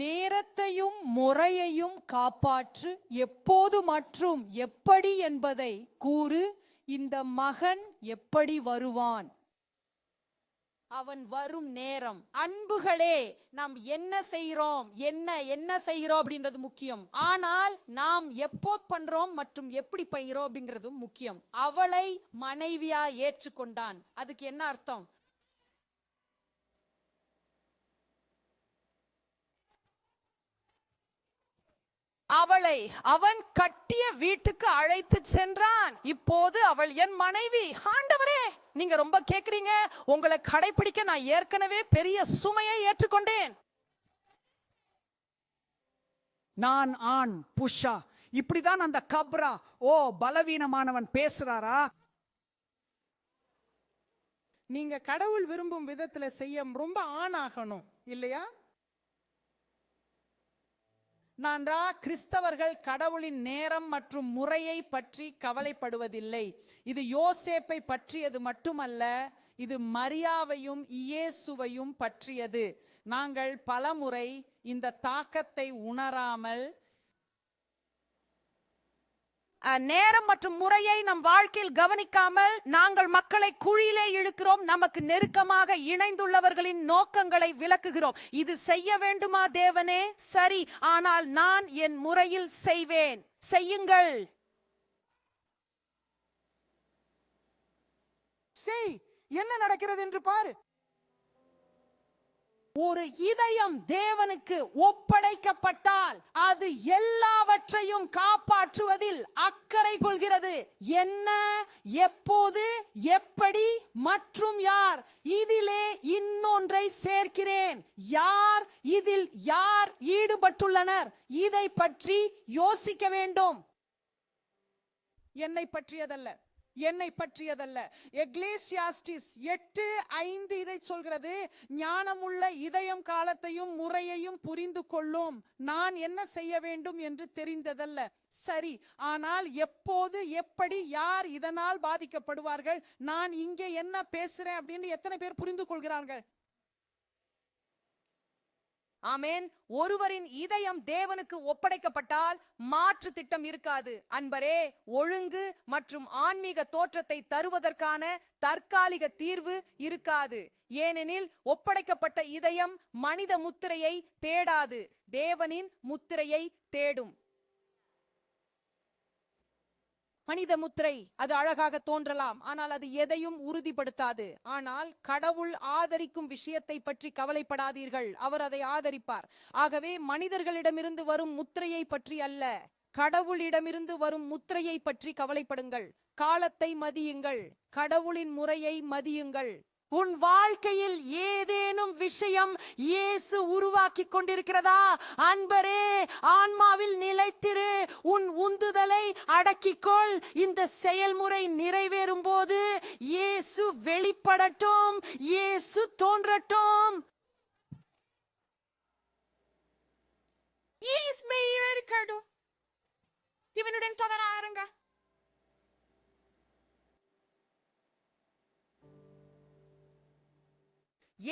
நேரத்தையும் முறையையும் காப்பாற்று, எப்போது மற்றும் எப்படி என்பதை கூறு. இந்த மகன் எப்படி வருவான்? அவன் வரும் நேரம். அன்புகளே, நாம் என்ன செய்கிறோம் அப்படின்றது முக்கியம். ஆனால் நாம் எப்போ பண்றோம் மற்றும் எப்படி பண்றோம் அப்படிங்கிறது முக்கியம். அவளை மனைவியா ஏற்றுக்கொண்டான். அதுக்கு என்ன அர்த்தம்? அவளை அவன் கட்டிய வீட்டுக்கு அழைத்து சென்றான். இப்போது அவள் என் மனைவி. ஆண்டவரே, நீங்க ரொம்ப கேக்குறீங்க. உங்களை கடைபிடிக்க நான் ஏற்கனவே பெரிய சுமையை ஏற்றுக்கொண்டேன். நான் ஆண் புஷா, இப்படிதான் அந்த கப்ரா பலவீனமானவன் பேசுறாரா? நீங்க கடவுள் விரும்பும் விதத்துல செய்ய ரொம்ப ஆணாகணும் இல்லையா? கிறிஸ்தவர்கள் கடவுளின் நேரம் மற்றும் முறையை பற்றி கவலைப்படுவதில்லை. இது யோசேப்பை பற்றியது மட்டுமல்ல, இது மரியாவையும் இயேசுவையும் பற்றியது. நாங்கள் பலமுறை இந்த தாக்கத்தை உணராமல் நேரம் மற்றும் முறையை நம் வாழ்க்கையில் கவனிக்காமல் நாங்கள் மக்களை குழியிலே இழுக்கிறோம். நமக்கு நெருக்கமாக இணைந்துள்ளவர்களின் நோக்கங்களை விளக்குகிறோம். இது செய்ய வேண்டுமா தேவனே? சரி, ஆனால் நான் என் முறையில் செய்வேன். செய்யுங்கள். செய், என்ன நடக்கிறது என்று பாரு. ஒரு இதயம் தேவனுக்கு ஒப்படைக்கப்பட்டால் அது எல்லாவற்றையும் காப்பாற்றுவதில் அக்கறை கொள்கிறது. என்ன, எப்போது, எப்படி மற்றும் யார். இதிலே இன்னொன்றை சேர்க்கிறேன். யார், இதில் யார் ஈடுபட்டுள்ளனர், இதை பற்றி யோசிக்க வேண்டும். என்னை பற்றியதல்ல. எக்லேசியாஸ்டிஸ் 8:5 இதை சொல்கிறது. ஞானமுள்ள இதயம் காலத்தையும் முறையையும் புரிந்து கொள்ளும். நான் என்ன செய்ய வேண்டும் என்று தெரிந்ததல்ல. சரி, ஆனால் எப்போது, எப்படி, யார் இதனால் பாதிக்கப்படுவார்கள், நான் இங்கே என்ன பேசுறேன் அப்படின்னு எத்தனை பேர் புரிந்து கொள்கிறார்கள்? ஆமென். ஒருவரின் இதயம் தேவனுக்கு ஒப்படைக்கப்பட்டால் மாற்று திட்டம் இருக்காது. அன்பரே, ஒழுங்கு மற்றும் ஆன்மீக தோற்றத்தை தருவதற்கான தற்காலிக தீர்வு இருக்காது. ஏனெனில் ஒப்படைக்கப்பட்ட இதயம் மனித முத்திரையை தேடாது, தேவனின் முத்திரையை தேடும். மனித முத்திரை அது அழகாக தோன்றலாம், ஆனால் அது எதையும் உறுதிப்படுத்தாது. ஆனால் கடவுள் ஆதரிக்கும் விஷயத்தை பற்றி கவலைப்படாதீர்கள், அவர் அதை ஆதரிப்பார். ஆகவே மனிதர்களிடமிருந்து வரும் முத்திரையை பற்றி அல்ல, கடவுளிடமிருந்து வரும் முத்திரையை பற்றி கவலைப்படுங்கள். காலத்தை மதியுங்கள், கடவுளின் முறையை மதியுங்கள். உன் வாழ்க்கையில் ஏதேனும் விஷயம் இயேசு உருவாக்கி கொண்டிருக்கிறதா? அன்பரே, ஆன்மாவில் நிலைத்திரு, உன் உந்துதலை அடக்கிக்கொள். இந்த செயல்முறை நிறைவேறும் போது இயேசு வெளிப்படட்டும், இயேசு தோன்றட்டும். இவனுடன் தொடராருங்க.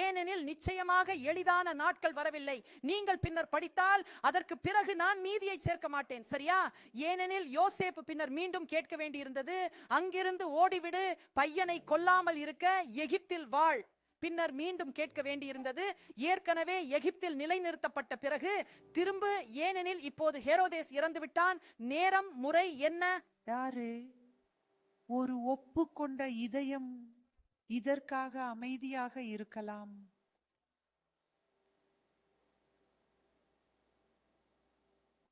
ஏனெனில் நிச்சயமாக எளிதான நாட்கள் வரவில்லை. நீங்கள் பின்னர் படித்தால் அதற்கு பிறகு நான் மீதியை சேர்க்க மாட்டேன், சரியா? ஏனெனில் யோசேப்பு பின்னர் மீண்டும் கேட்க வேண்டியிருந்தது, அங்கிருந்து ஓடிவிடு, பையனை கொல்லாமல் இருக்க எகிப்தில் வாழ். பின்னர் மீண்டும் கேட்க வேண்டியிருந்தது, ஏற்கனவே எகிப்தில் நிலைநிறுத்தப்பட்ட பிறகு திரும்ப, ஏனெனில் இப்போது ஹெரோதேஸ் இறந்து விட்டான். நேரம் முறை என்ன? யாரு ஒரு ஒப்புக்கொண்ட இதயம் இதற்காக அமைதியாக இருக்கலாம்?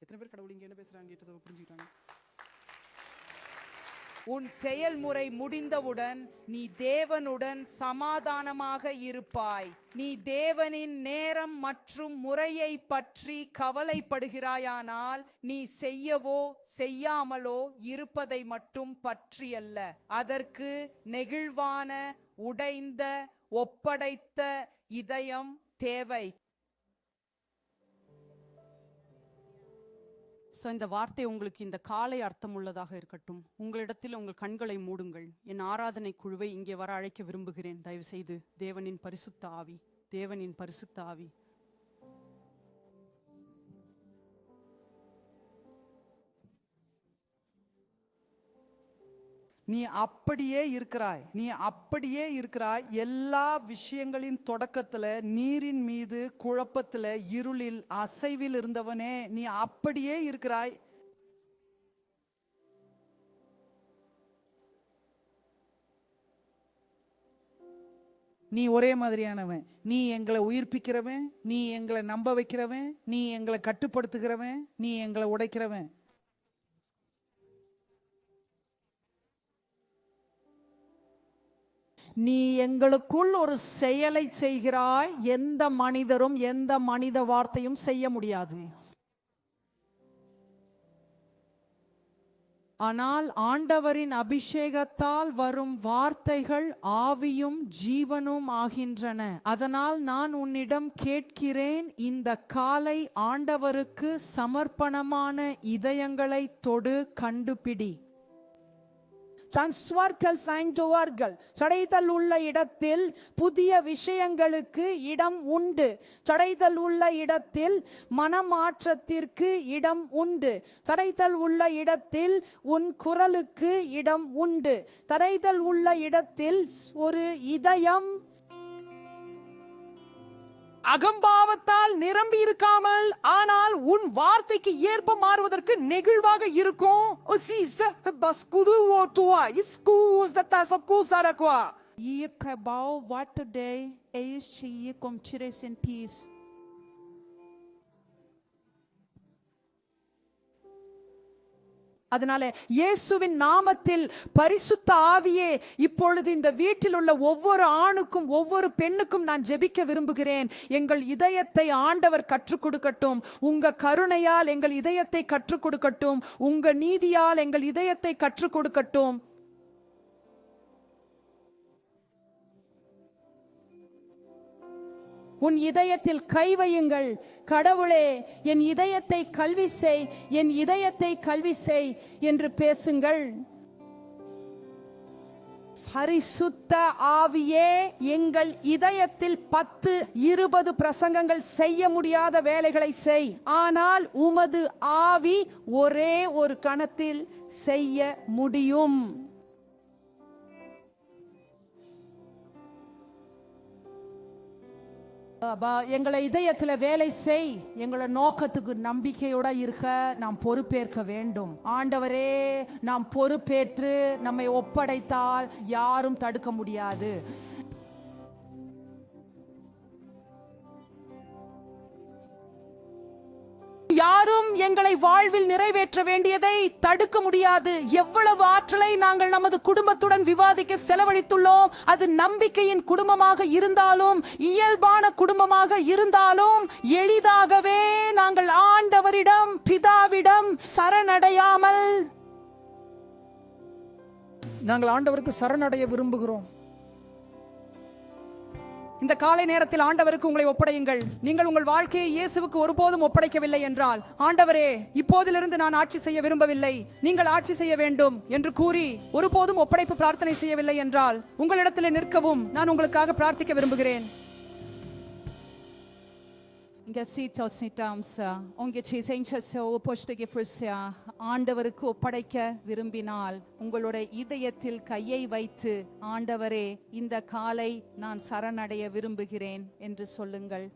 எத்தனை பேர் கடவுள் இங்க என்ன பேசுறாங்க கேட்டதை புரிஞ்சுக்கிட்டாங்க? உன் செயல்முறை முடிந்தவுடன் நீ தேவனுடன் சமாதானமாக இருப்பாய். நீ தேவனின் நேரம் மற்றும் முறையை பற்றி கவலைப்படுகிறாயானால் நீ செய்யவோ செய்யாமலோ இருப்பதை மட்டும் பற்றியல்ல, அதற்கு நெகிழ்வான, உடைந்த, ஒப்படைத்த இதயம் தேவை. இந்த வார்த்தை உங்களுக்கு இந்த காலை அர்த்தம் உள்ளதாக இருக்கட்டும். உங்களிடத்தில் உங்கள் கண்களை மூடுங்கள். என் ஆராதனை குழுவை இங்கே வர அழைக்க விரும்புகிறேன். தயவு செய்து தேவனின் பரிசுத்த ஆவி, தேவனின் பரிசுத்த ஆவி. நீ அப்படியே இருக்கிறாய், நீ அப்படியே இருக்கிறாய். எல்லா விஷயங்களின் தொடக்கத்துல நீரின் மீது குழப்பத்துல இருளில் அசைவில் இருந்தவனே, நீ அப்படியே இருக்கிறாய். நீ ஒரே மாதிரியானவன். நீ எங்களை உயிர்ப்பிக்கிறவன், நீ எங்களை நம்ப வைக்கிறவன், நீ எங்களை கட்டுப்படுத்துகிறவன், நீ எங்களை உடைக்கிறவன். நீ எங்களுக்குள் ஒரு செயலை செய்கிறாய், எந்த மனிதரும் எந்த மனித வார்த்தையும் செய்ய முடியாது. ஆனால் ஆண்டவரின் அபிஷேகத்தால் வரும் வார்த்தைகள் ஆவியும் ஜீவனும் ஆகின்றன. அதனால் நான் உன்னிடம் கேட்கிறேன், இந்த காலை ஆண்டவருக்கு சமர்ப்பணமான இதயங்களை தொடு, கண்டுபிடி. டிரான்ஸ்வர்கள் சாய்ந்தோர்கள். தடைதல் உள்ள இடத்தில் புதிய விஷயங்களுக்கு இடம் உண்டு. தடைதல் உள்ள இடத்தில் மனமாற்றத்திற்கு இடம் உண்டு. தடைதல் உள்ள இடத்தில் உன் குரலுக்கு இடம் உண்டு. தடைதல் உள்ள இடத்தில் ஒரு இதயம் அகம்பாவத்தால் நிரம்பி இருக்காமல், ஆனால் உன் வார்த்தைக்கு ஏற்ப மாறுவதற்கு நெகிழ்வாக இருக்கும். E acabou what today is she com tires in peace. அதனால இயேசுவின் நாமத்தில் பரிசுத்த ஆவியே, இப்பொழுது இந்த வீட்டில் உள்ள ஒவ்வொரு ஆணுக்கும் ஒவ்வொரு பெண்ணுக்கும் நான் ஜெபிக்க விரும்புகிறேன். எங்கள் இதயத்தை ஆண்டவர் கற்றுக் கொடுக்கட்டும். உங்க கருணையால் எங்கள் இதயத்தை கற்றுக் கொடுக்கட்டும். உங்க நீதியால் எங்கள் இதயத்தை கற்றுக் கொடுக்கட்டும். உன் இதயத்தில் கை வையுங்கள். கடவுளே, என் இதயத்தை கல்வி செய், என் இதயத்தை கல்வி செய் என்று பேசுங்கள். பரிசுத்த ஆவியே, எங்கள் இதயத்தில் 10-20 பிரசங்கங்கள் செய்ய முடியாத வேலைகளை செய். ஆனால் உமது ஆவி ஒரே ஒரு கணத்தில் செய்ய முடியும். எங்களை இதயத்துல வேலை செய். எங்களை நோக்கத்துக்கு நம்பிக்கையோட இருக்க நாம் பொறுப்பேற்க வேண்டும். ஆண்டவரே, நாம் பொறுப்பேற்று நம்மை ஒப்படைத்தால் யாரும் தடுக்க முடியாது. யாரும் எங்களை வாழ்வில் நிறைவேற்ற வேண்டியதை தடுக்க முடியாது. எவ்வளவு ஆற்றலை நாங்கள் நமது குடும்பத்துடன் விவாதிக்க செலவழித்துள்ளோம். அது நம்பிக்கையின் குடும்பமாக இருந்தாலும், இயல்பான குடும்பமாக இருந்தாலும், எளிதாகவே நாங்கள் ஆண்டவரிடம், பிதாவிடம் சரணடையாமல் நாங்கள் ஆண்டவருக்கு சரணடைய விரும்புகிறோம். இந்த காலை நேரத்தில் ஆண்டவருக்கு உங்களை ஒப்படையுங்கள். நீங்கள் உங்கள் வாழ்க்கையை இயேசுவுக்கு ஒருபோதும் ஒப்படைக்கவில்லை என்றால், ஆண்டவரே, இப்போதிலிருந்து நான் ஆட்சி செய்ய விரும்பவில்லை, நீங்கள் ஆட்சி செய்ய வேண்டும் என்று கூறி ஒருபோதும் ஒப்படைப்பு பிரார்த்தனை செய்யவில்லை என்றால், உங்களிடத்தில் நிற்கவும் நான் உங்களுக்காக பிரார்த்திக்க விரும்புகிறேன். ஆண்டவருக்கு ஒப்படைக்க விரும்பினால் உங்களுடைய இதயத்தில் கையை வைத்து, ஆண்டவரே, இந்த காலை நான் சரணடைய விரும்புகிறேன் என்று சொல்லுங்கள்.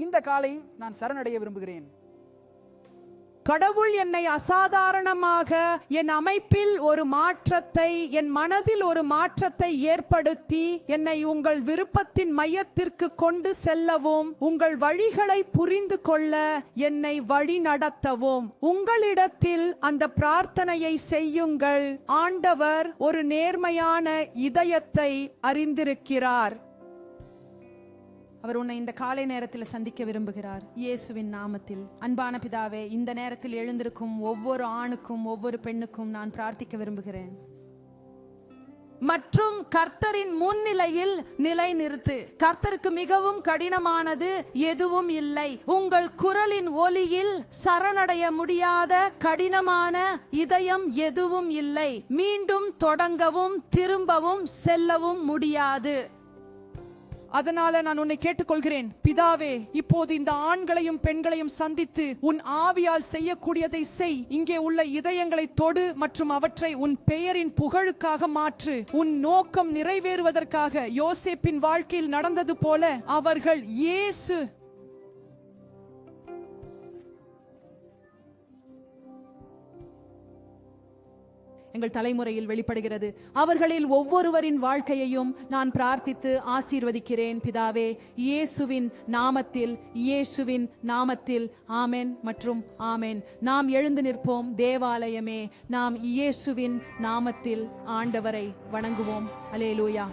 இந்த காலை நான் சரணடைய விரும்புகிறேன். கடவுள் என்னை அசாதாரணமாக என் அமைப்பில் ஒரு மாற்றத்தை, என் மனதில் ஒரு மாற்றத்தை ஏற்படுத்தி என்னை உங்கள் விருப்பத்தின் மையத்திற்கு கொண்டு செல்லவும், உங்கள் வழிகளை புரிந்து கொள்ள என்னை வழி நடத்தவும் உங்களிடத்தில் அந்த பிரார்த்தனையை செய்யுங்கள். ஆண்டவர் ஒரு நேர்மையான இதயத்தை அறிந்திருக்கிறார். அவர் உன்னை இந்த காலை நேரத்தில் சந்திக்க விரும்புகிறார். இயேசுவின் நாமத்தில். அன்பான பிதாவே, இந்த நேரத்தில் எழுந்திருக்கும் ஒவ்வொரு ஆணுக்கும் ஒவ்வொரு பெண்ணுக்கும் நான் பிரார்த்திக்க விரும்புகிறேன். மற்றும் கர்த்தரின் முன்னிலையில் நிலை நிறுத்து. கர்த்தருக்கு மிகவும் கடினமானது எதுவும் இல்லை. உங்கள் குரலின் ஒலியில் சரணடைய முடியாத கடினமான இதயம் எதுவும் இல்லை. மீண்டும் தொடங்கவும் திரும்பவும் செல்லவும் முடியாது. அதனால நான் உன்னை கேட்டுக்கொள்கிறேன், பிதாவே, இப்போது இந்த ஆண்களையும் பெண்களையும் சந்தித்து உன் ஆவியால் செய்யக்கூடியதை செய். இங்கே உள்ள இதயங்களை தொடு மற்றும் அவற்றை உன் பெயரின் புகழுக்காக மாற்று. உன் நோக்கம் நிறைவேறுவதற்காக யோசேப்பின் வாழ்க்கையில் நடந்தது போல அவர்கள் இயேசு எங்கள் தலைமுறையில் வெளிப்படுகிறது. அவர்களில் ஒவ்வொருவரின் வாழ்க்கையையும் நான் பிரார்த்தித்து ஆசீர்வதிக்கிறேன் பிதாவே, இயேசுவின் நாமத்தில், இயேசுவின் நாமத்தில். ஆமென் மற்றும் ஆமென். நாம் எழுந்து நிற்போம் தேவாலயமே. நாம் இயேசுவின் நாமத்தில் ஆண்டவரை வணங்குவோம். அல்லேலூயா.